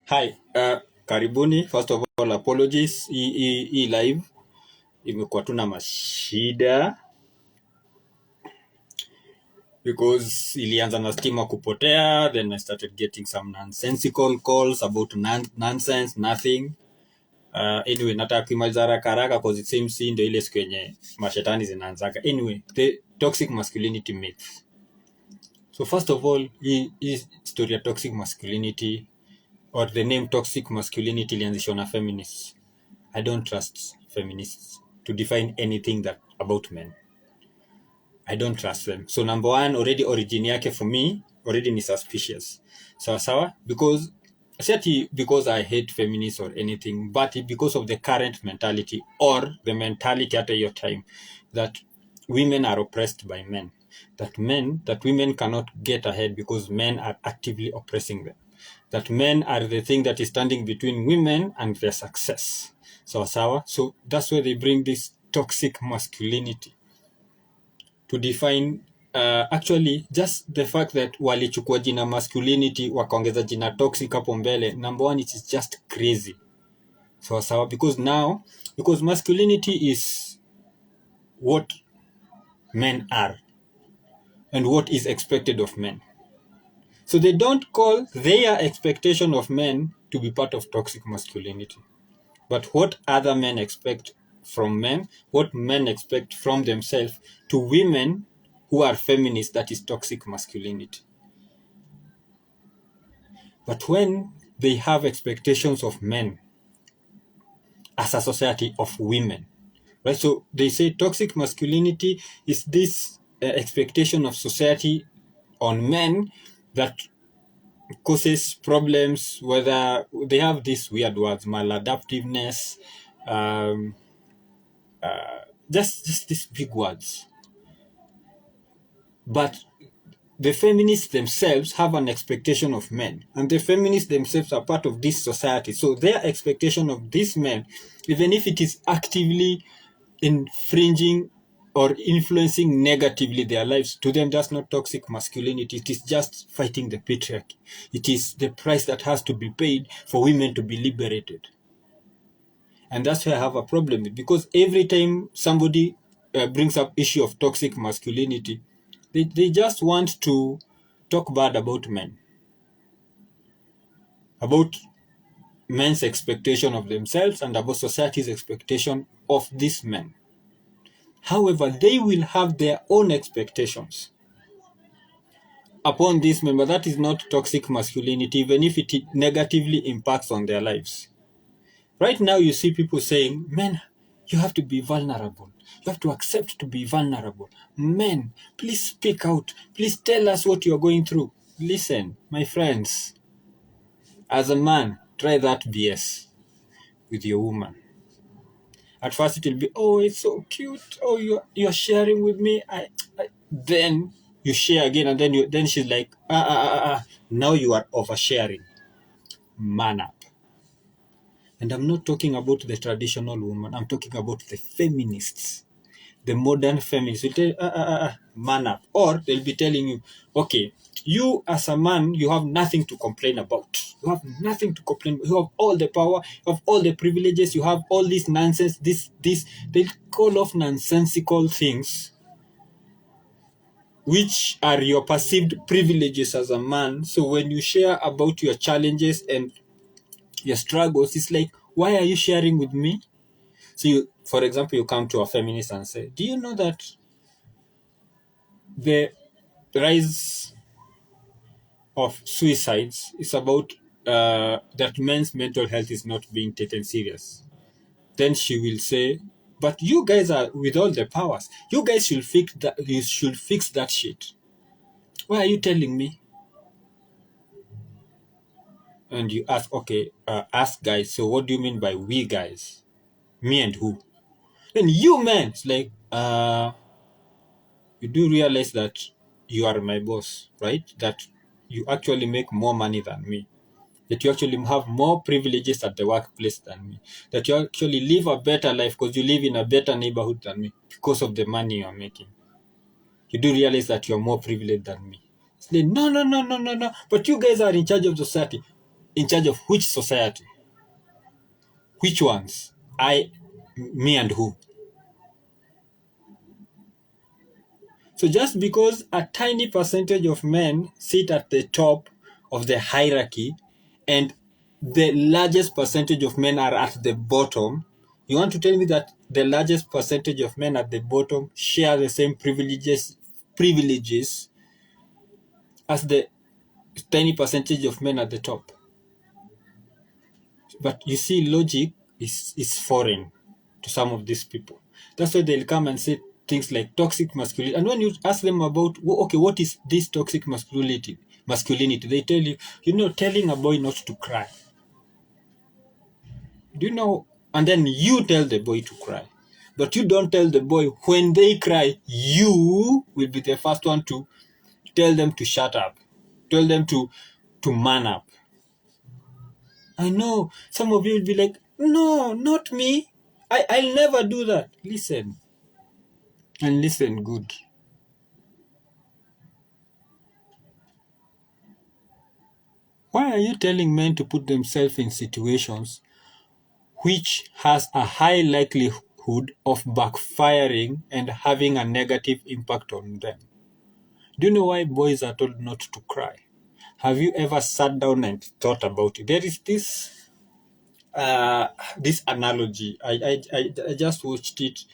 Hi, karibuni. First of all, apologies. Hii live imekuwa tu na mashida because ilianza na stima kupotea, then I started getting some nonsensical calls about nonsense, nothing. Anyway, nataka kuimaliza haraka cause it seems ndio ile siku yenye mashetani zinaanzaga. Anyway, the toxic masculinity myth. So first of all, hii story ya toxic masculinity or the name toxic masculinity ilianzishwa na feminists. I don't trust feminists to define anything that about men. I don't trust them. So number one, already origin yake for me already ni suspicious. Sawa, because I hate feminists or anything, but because of the current mentality or the mentality at your time that women are oppressed by men. That women cannot get ahead because men are actively oppressing them. That men are the thing that is standing between women and their success. Sawa. So that's why they bring this toxic masculinity to define actually just the fact that walichukua jina masculinity wakaongeza jina toxic hapo mbele. Number one, it is just crazy. Sawa, because masculinity is what men are and what is expected of men. So they don't call their expectation of men to be part of toxic masculinity. But what other men expect from men, what men expect from themselves to women who are feminists, that is toxic masculinity. But when they have expectations of men as a society of women, right? So they say toxic masculinity is this expectation of society on men that causes problems, whether they have these weird words, maladaptiveness, just these big words. But the feminists themselves have an expectation of men, and the feminists themselves are part of this society. So their expectation of these men, even if it is actively infringing or influencing negatively their lives, to them that's not toxic masculinity. It is just fighting the patriarchy. It is the price that has to be paid for women to be liberated. And that's where I have a problem with, because every time somebody brings up issue of toxic masculinity, they just want to talk bad about men, about men's expectation of themselves and about society's expectation of these men. However, they will have their own expectations upon these men, but that is not toxic masculinity, even if it negatively impacts on their lives. Right now, you see people saying, men, you have to be vulnerable. You have to accept to be vulnerable. Men, please speak out. Please tell us what you're going through. Listen, my friends, as a man, try that BS with your woman. At first, it will be, oh, it's so cute. Oh, you're sharing with me. Then you share again, and then she's like, now you are oversharing. Man up. And I'm not talking about the traditional woman. I'm talking about the feminists, the modern feminists. Will tell man up. Or they'll be telling you, okay, you as a man, you have nothing to complain about. You have nothing to complain about. You have all the power, you have all the privileges, you have all this nonsense, this. They'll call off nonsensical things, which are your perceived privileges as a man. So when you share about your challenges and your struggles, it's like, why are you sharing with me? So for example, you come to a feminist and say, do you know that the rise of suicides is about that men's mental health is not being taken serious? Then she will say, but you guys are with all the powers. You guys should fix that. You should fix that shit. Why are you telling me? And you ask, okay, ask guys. So what do you mean by we guys? Me and who? Then you men, it's like, you do realize that you are my boss, right? That you actually make more money than me. That you actually have more privileges at the workplace than me. That you actually live a better life because you live in a better neighborhood than me because of the money you are making. You do realize that you are more privileged than me. It's like, no. But you guys are in charge of society. in charge of which society? Which ones? Me, and who? So just because a tiny percentage of men sit at the top of the hierarchy and the largest percentage of men are at the bottom, you want to tell me that the largest percentage of men at the bottom share the same privileges as the tiny percentage of men at the top? But you see, logic is foreign to some of these people. That's why they'll come and say things like toxic masculinity. And when you ask them about, okay, what is this toxic masculinity, they tell you, telling a boy not to cry. Do you know? And then you tell the boy to cry. But you don't tell the boy when they cry, you will be the first one to tell them to shut up, tell them to man up. I know some of you will be like, no, not me. I'll never do that. Listen. And listen good. Why are you telling men to put themselves in situations which has a high likelihood of backfiring and having a negative impact on them? Do you know why boys are told not to cry? Have you ever sat down and thought about it? There is this analogy. I just watched it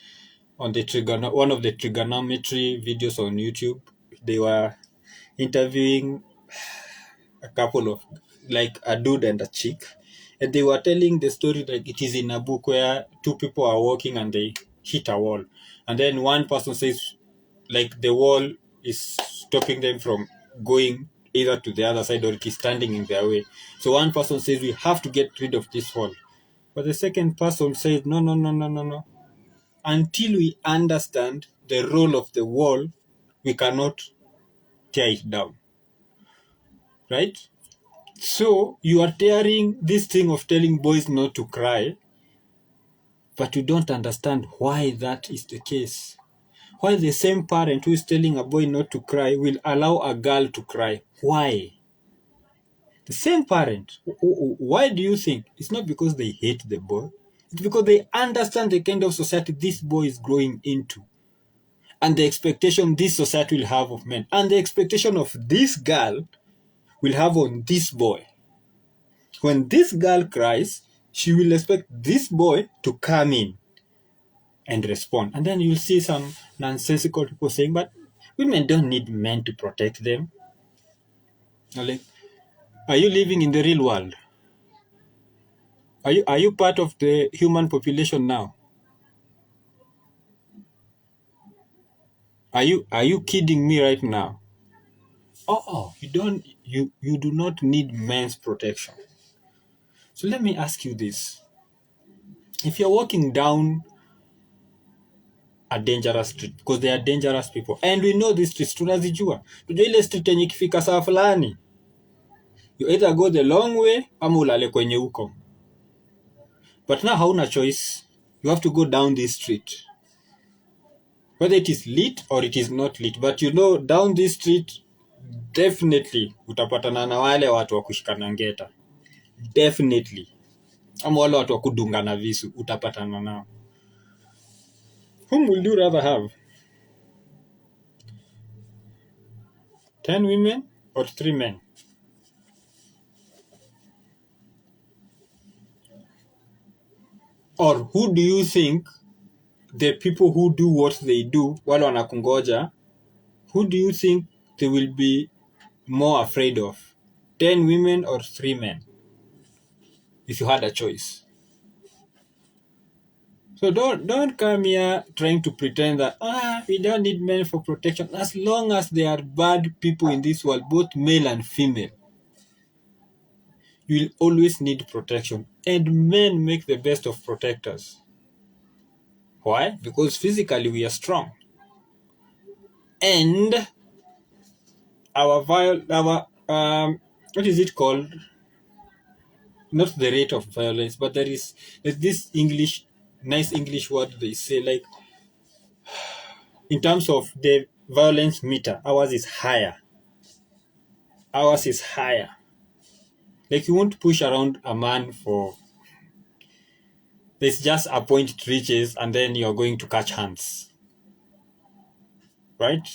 on one of the trigonometry videos on YouTube. They were interviewing a couple of, like, a dude and a chick, and they were telling the story like it is in a book where two people are walking and they hit a wall, and then one person says, like, the wall is stopping them from going either to the other side or it is standing in their way. So one person says, we have to get rid of this wall, but the second person says, no, no, no, no, no, no. Until we understand the role of the wall, we cannot tear it down. Right? So you are tearing this thing of telling boys not to cry, but you don't understand why that is the case. Why the same parent who is telling a boy not to cry will allow a girl to cry. Why? The same parent. Why do you think? It's not because they hate the boy. It's because they understand the kind of society this boy is growing into, and the expectation this society will have of men, and the expectation of this girl will have on this boy. When this girl cries, she will expect this boy to come in and respond. And then you'll see some nonsensical people saying, but women don't need men to protect them. Like, are you living in the real world? Are you part of the human population now? Are you kidding me right now? You do not need men's protection. So let me ask you this. If you're walking down a dangerous street, because they are dangerous people, and we know these streets, tunazijua ile street yenye ikifika saa fulani, you either go the long way ama ulale kwenye huko. But now hauna choice, you have to go down this street, whether it is lit or it is not lit. But down this street definitely utapatana na wale watu wa kushikana ngeta, definitely, ama wale watu wa kudungana visu utapatana nao. Whom would you rather have? 10 women or 3 men? Or who do you think the people who do what they do, wale wanakungoja, who do you think they will be more afraid of? 10 women or 3 men? If you had a choice. So don't come here trying to pretend that we don't need men for protection. As long as there are bad people in this world, both male and female, you will always need protection. And men make the best of protectors. Why? Because physically we are strong. And our what is it called? Not the rate of violence, but there's this nice English word they say, like, in terms of the violence meter, ours is higher. Like you won't push around a man for, there's just a point it reaches and then you're going to catch hands. Right?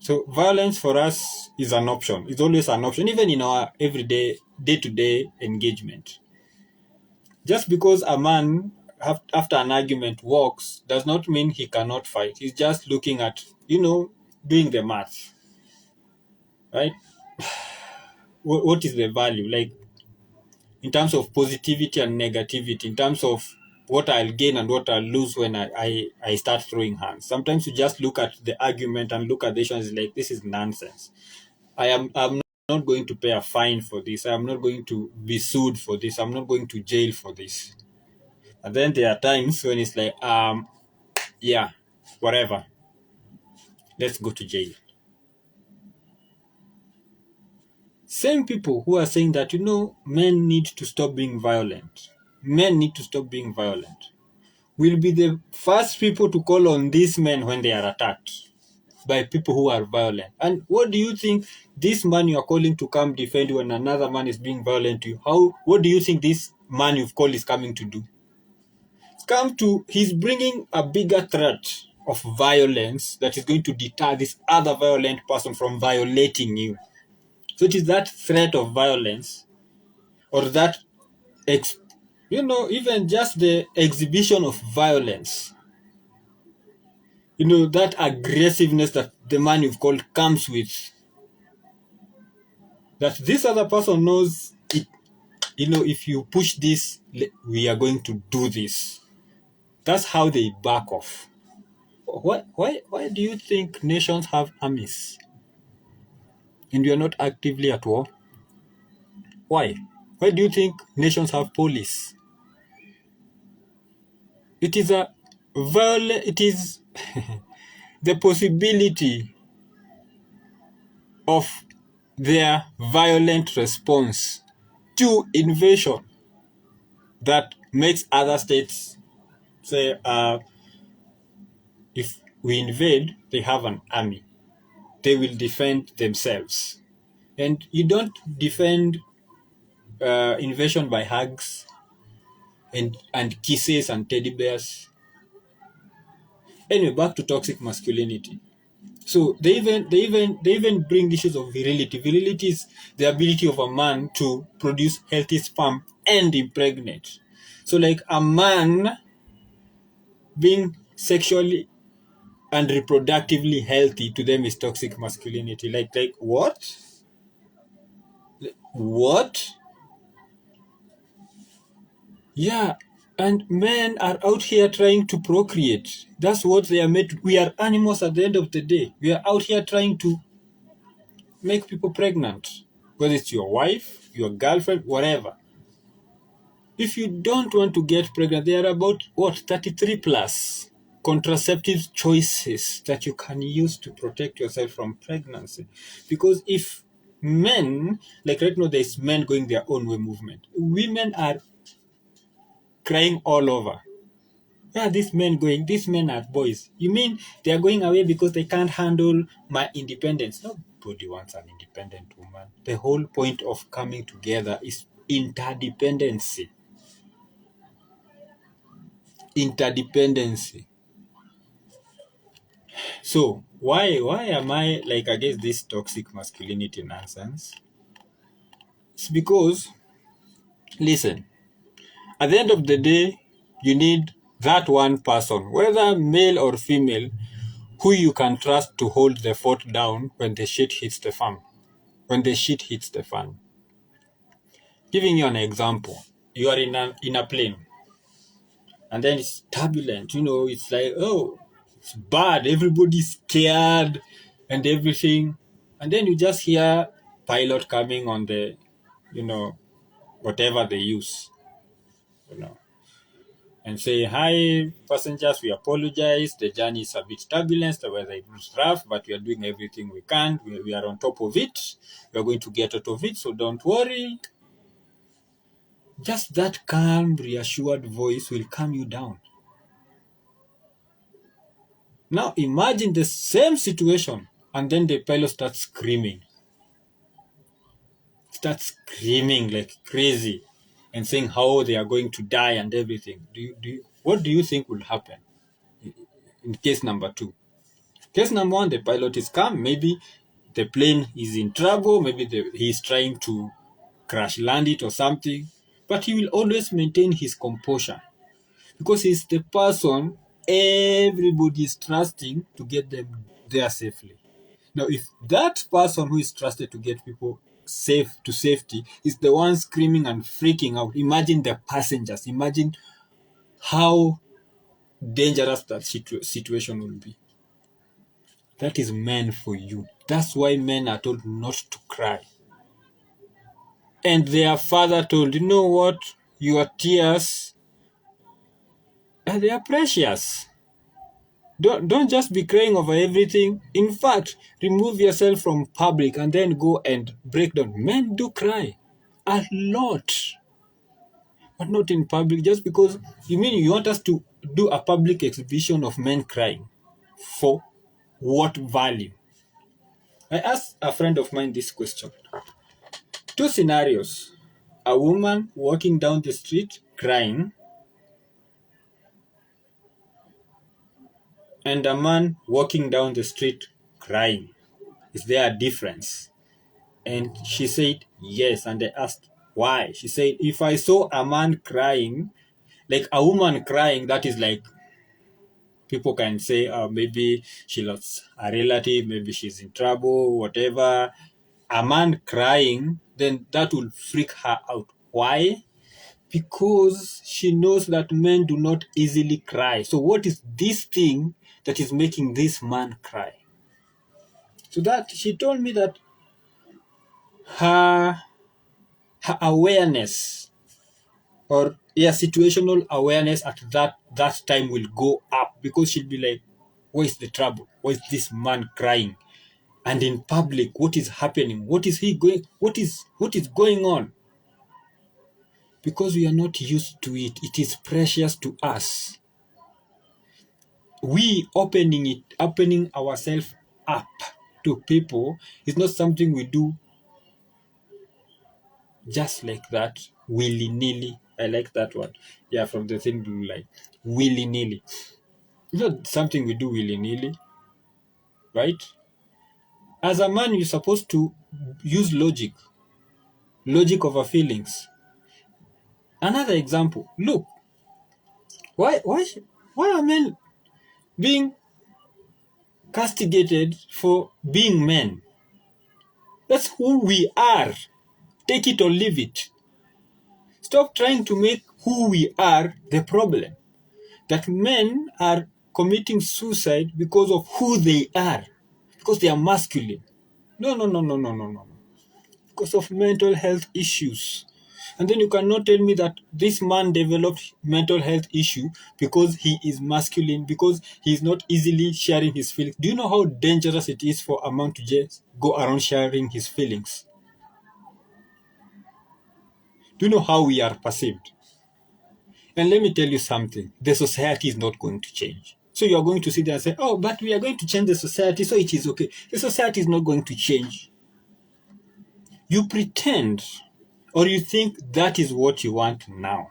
So violence for us is an option. It's always an option, even in our everyday, day-to-day engagement. Just because a man after an argument walks does not mean he cannot fight. He's just looking at, doing the math, right? What is the value? Like in terms of positivity and negativity, in terms of what I'll gain and what I'll lose when I start throwing hands. Sometimes you just look at the argument and look at the issue and it's like, this is nonsense. I'm not going to pay a fine for this. I'm not going to be sued for this. I'm not going to jail for this. And then there are times when it's like, yeah, whatever. Let's go to jail. Same people who are saying that, men need to stop being violent. Men need to stop being violent. Will be the first people to call on these men when they are attacked by people who are violent. And what do you think this man you are calling to come defend you when another man is being violent to you? What do you think this man you've called is coming to do? He's bringing a bigger threat of violence that is going to deter this other violent person from violating you. So it is that threat of violence, or that, even just the exhibition of violence, that aggressiveness that the man you've called comes with, that this other person knows it, if you push this, we are going to do this. That's how they back off. Why do you think nations have armies and you're not actively at war? Why? Why do you think nations have police? It is it is the possibility of their violent response to invasion that makes other states say, if we invade, they have an army. They will defend themselves. And you don't defend invasion by hugs and kisses and teddy bears. Anyway, back to toxic masculinity. So they even bring issues of virility. Virility is the ability of a man to produce healthy sperm and impregnate. So like a man being sexually and reproductively healthy, to them is toxic masculinity. Like what? What? Yeah, and men are out here trying to procreate. That's what they are made to. We are animals at the end of the day. We are out here trying to make people pregnant, whether it's your wife, your girlfriend, whatever. If you don't want to get pregnant, there are about 33 plus contraceptive choices that you can use to protect yourself from pregnancy. Because if men, like right now, there's men going their own way movement. Women are crying all over. Where are these men going? These men are boys. You mean they are going away because they can't handle my independence? Nobody wants an independent woman. The whole point of coming together is interdependency. Interdependency. So why am I like against this toxic masculinity nonsense? It's because, listen, at the end of the day, you need that one person, whether male or female, who you can trust to hold the fort down when the shit hits the fan. When the shit hits the fan. Giving you an example, you are in a plane, and then it's turbulent. It's like, oh, it's bad. Everybody's scared and everything, and then you just hear pilot coming on the, whatever they use, and say, hi, passengers, we apologize. The journey is a bit turbulent. The weather is rough, but we are doing everything we can. We are on top of it. We are going to get out of it, so don't worry. Just that calm, reassured voice will calm you down. Now imagine the same situation, and then the pilot starts screaming. start screaming like crazy and saying how they are going to die and everything, what do you think will happen in case number two? Case number one, the pilot is calm. Maybe the plane is in trouble. Maybe he's trying to crash land it or something. But he will always maintain his composure because he's the person everybody is trusting to get them there safely. Now, if that person who is trusted to get people safe to safety is the one screaming and freaking out, imagine the passengers. Imagine how dangerous that situation will be. That is men for you. That's why men are told not to cry. And their father told, you know what? Your tears, they are precious. Don't just be crying over everything. In fact, remove yourself from public and then go and break down. Men do cry a lot, but not in public. Just because you mean you want us to do a public exhibition of men crying? For what value? I asked a friend of mine this question. Two scenarios: a woman walking down the street crying, and a man walking down the street crying. Is there a difference? And she said yes. And I asked why. She said, if I saw a man crying, like a woman crying, that is like people can say, maybe she lost a relative, maybe she's in trouble, whatever. A man crying, then that will freak her out. Why? Because she knows that men do not easily cry. So what is this thing that is making this man cry? So that she told me that her awareness, or situational awareness at that time will go up, because she'll be like, where is the trouble? Why is this man crying? And in public, what is happening? What is he going? What is going on? Because we are not used to it. It is precious to us. We opening ourselves up to people is not something we do just like that, willy-nilly. I like that one. Yeah, from the thing blue line. Willy-nilly. It's not something we do willy-nilly, right? As a man, you're supposed to use logic over feelings. Another example. Look, why are men being castigated for being men? That's who we are. Take it or leave it. Stop trying to make who we are the problem. That men are committing suicide because of who they are, because they are masculine. No, no, no, no, no, no, no. Because of mental health issues. And then you cannot tell me that this man developed mental health issue because he is masculine, because he is not easily sharing his feelings. Do you know how dangerous it is for a man to just go around sharing his feelings? Do you know how we are perceived? And let me tell you something. The society is not going to change. So you are going to sit there and say, oh, but we are going to change the society, so it is okay. The society is not going to change. You pretend, or you think that is what you want now.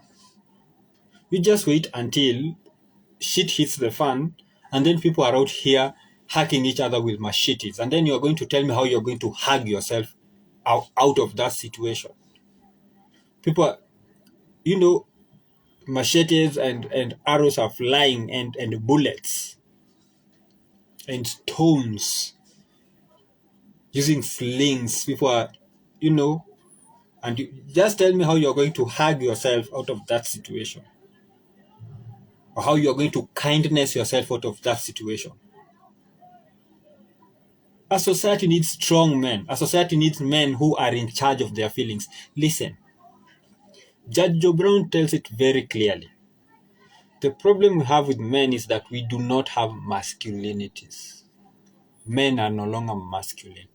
You just wait until shit hits the fan, and then people are out here hacking each other with machetes. And then you're going to tell me how you're going to hug yourself out of that situation. People are, machetes and arrows are flying, and bullets and stones, using flings. People are, and you just tell me how you're going to hug yourself out of that situation, or how you're going to kindness yourself out of that situation. A society needs strong men. A society needs men who are in charge of their feelings. Listen, Judge Joe Brown tells it very clearly. The problem we have with men is that we do not have masculinities. Men are no longer masculine.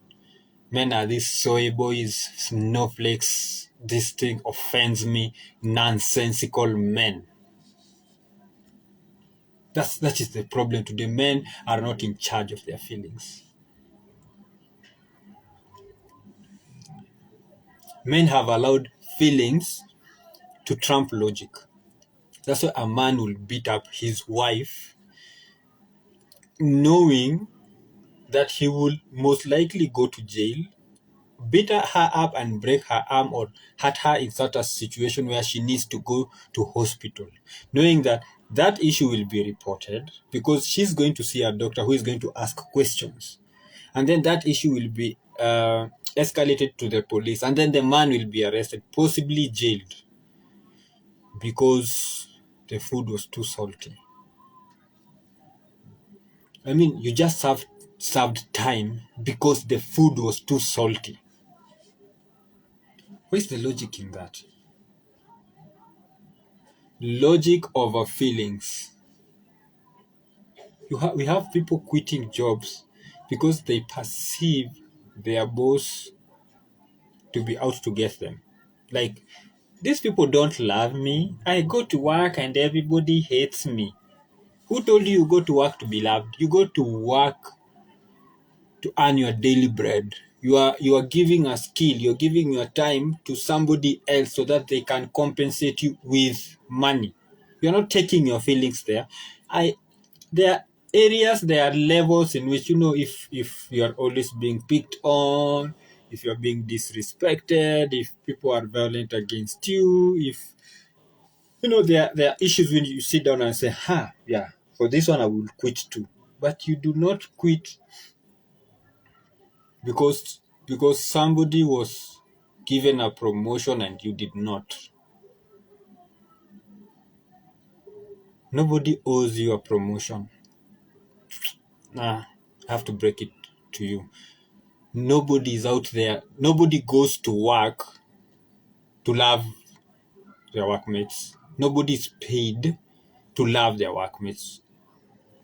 Men are these soy boys, snowflakes. This thing offends me. Nonsensical men. That is the problem today. Men are not in charge of their feelings. Men have allowed feelings to trump logic. That's why a man will beat up his wife knowing that he will most likely go to jail, beat her up and break her arm or hurt her in such a situation where she needs to go to hospital, knowing that that issue will be reported because she's going to see a doctor who is going to ask questions. And then that issue will be escalated to the police. And then the man will be arrested, possibly jailed, because the food was too salty. I mean, you just served time because the food was too salty. Where's the logic in that? Logic over feelings. We have people quitting jobs because they perceive their boss to be out to get them. Like, these people don't love me. I go to work and everybody hates me. Who told you go to work to be loved? You go to work to earn your daily bread. You are giving a skill, you're giving your time to somebody else so that they can compensate you with money. You're not taking your feelings there. There are areas, there are levels in which, if you're always being picked on, if you're being disrespected, if people are violent against you, if there are issues when you sit down and say, yeah, for this one I will quit too. But you do not quit because somebody was given a promotion and you did not. Nobody owes you a promotion. I have to break it to you. Nobody is out there. Nobody goes to work to love their workmates. Nobody is paid to love their workmates.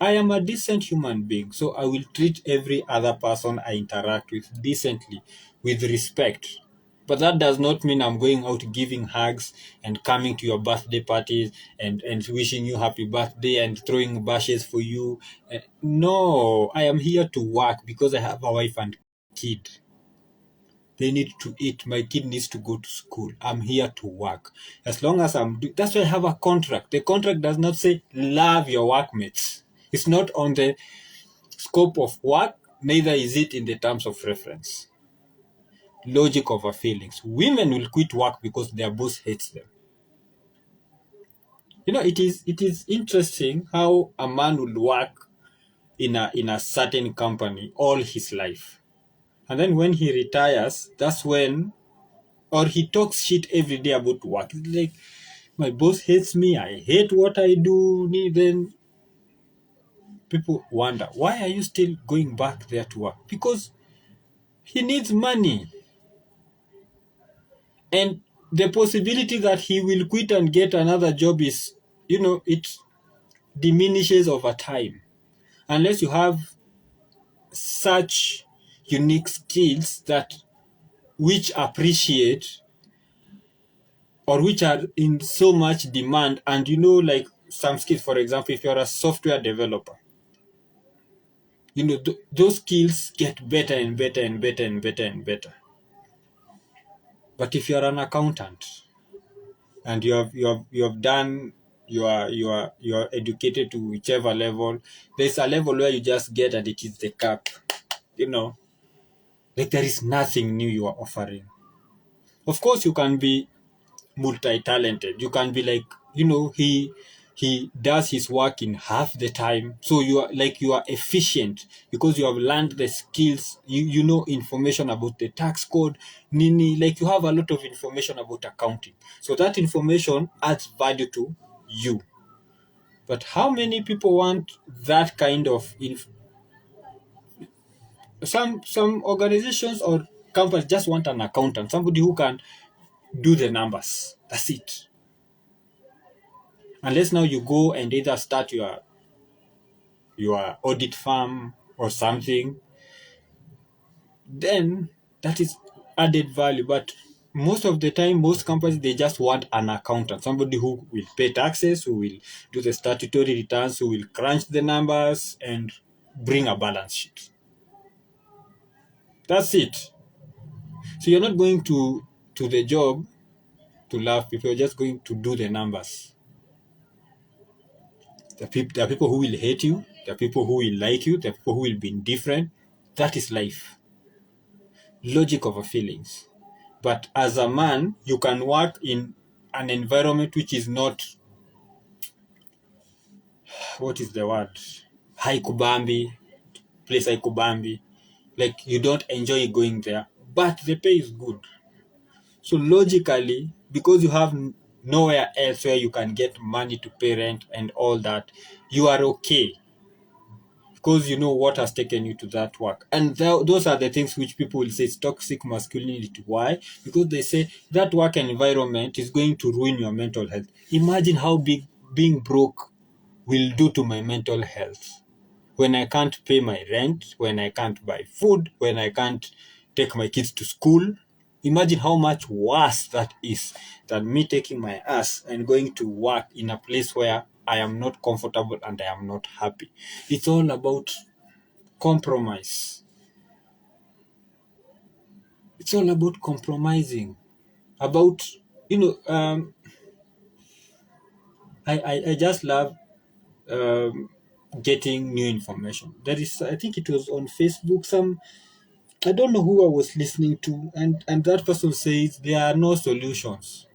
I am a decent human being, so I will treat every other person I interact with decently, with respect. But that does not mean I'm going out giving hugs and coming to your birthday parties and wishing you happy birthday and throwing bashes for you. No, I am here to work because I have a wife and kid. They need to eat. My kid needs to go to school. I'm here to work. As long as that's why I have a contract. The contract does not say love your workmates. It's not on the scope of work, neither is it in the terms of reference. Logic over feelings. Women will quit work because their boss hates them. It is interesting how a man will work in a certain company all his life. And then when he retires, that's when, or he talks shit every day about work. It's like, my boss hates me, I hate what I do. Then people wonder, why are you still going back there to work? Because he needs money. And the possibility that he will quit and get another job is, it diminishes over time. Unless you have such unique skills which appreciate or which are in so much demand. And like some skills, for example, if you're a software developer, those skills get better and better and better and better and better. But if you're an accountant and you have done, you are educated to whichever level, there's a level where you just get and it is the cap. Like there is nothing new you are offering. Of course, you can be multi-talented. You can be like, he does his work in half the time. So you are efficient because you have learned the skills. You know information about the tax code. Like you have a lot of information about accounting. So that information adds value to you. But how many people want that kind of some organizations or companies just want an accountant, somebody who can do the numbers. That's it. Unless now you go and either start your audit firm or something, then that is added value. But most of the time, most companies, they just want an accountant, somebody who will pay taxes, who will do the statutory returns, who will crunch the numbers and bring a balance sheet. That's it. So you're not going to to the job to love people. You're just going to do the numbers. There are people who will hate you. There are people who will like you. There are people who will be indifferent. That is life. Logic over feelings. But as a man, you can work in an environment which is not, what is the word? Haikubambi, place haikubambi. Like, you don't enjoy going there, but the pay is good. So logically, because you have nowhere else where you can get money to pay rent and all that, you are okay. Because you know what has taken you to that work. And those are the things which people will say is toxic masculinity. Why? Because they say that work environment is going to ruin your mental health. Imagine how big being broke will do to my mental health. When I can't pay my rent, when I can't buy food, when I can't take my kids to school. Imagine how much worse that is than me taking my ass and going to work in a place where I am not comfortable and I am not happy. It's all about compromise. It's all about compromising. About, I just love getting new information. There is, I think it was on Facebook, I don't know who I was listening to, and that person says there are no solutions.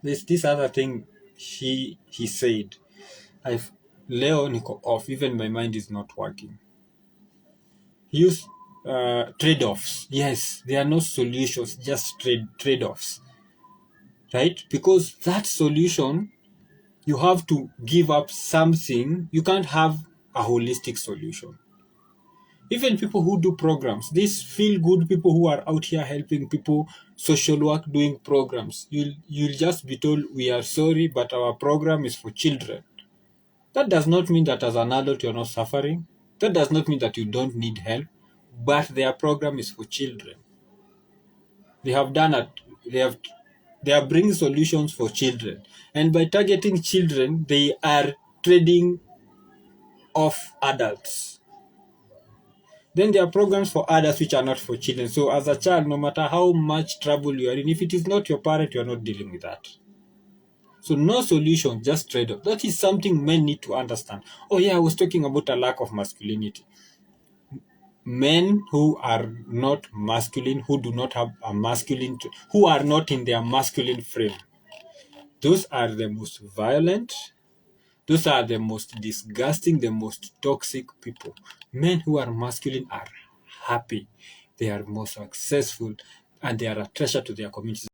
There's this other thing he said. I've Leo niko off, even my mind is not working. Use trade-offs. Yes, there are no solutions, just trade-offs. Right? Because that solution, you have to give up something. You can't have a holistic solution. Even people who do programs, these feel good people who are out here helping people, social work, doing programs, you'll just be told, we are sorry, but our program is for children. That does not mean that as an adult you're not suffering. That does not mean that you don't need help, but their program is for children. They have done it. They are bringing solutions for children, and by targeting children, they are trading off adults. Then there are programs for adults which are not for children. So as a child, no matter how much trouble you are in, if it is not your parent, you are not dealing with that. So no solution, just trade-off. That is something men need to understand. Oh yeah, I was talking about a lack of masculinity. Men who are not masculine, who do not have a masculine, who are not in their masculine frame, those are the most violent, those are the most disgusting, the most toxic people. Men who are masculine are happy, they are more successful, and they are a treasure to their communities.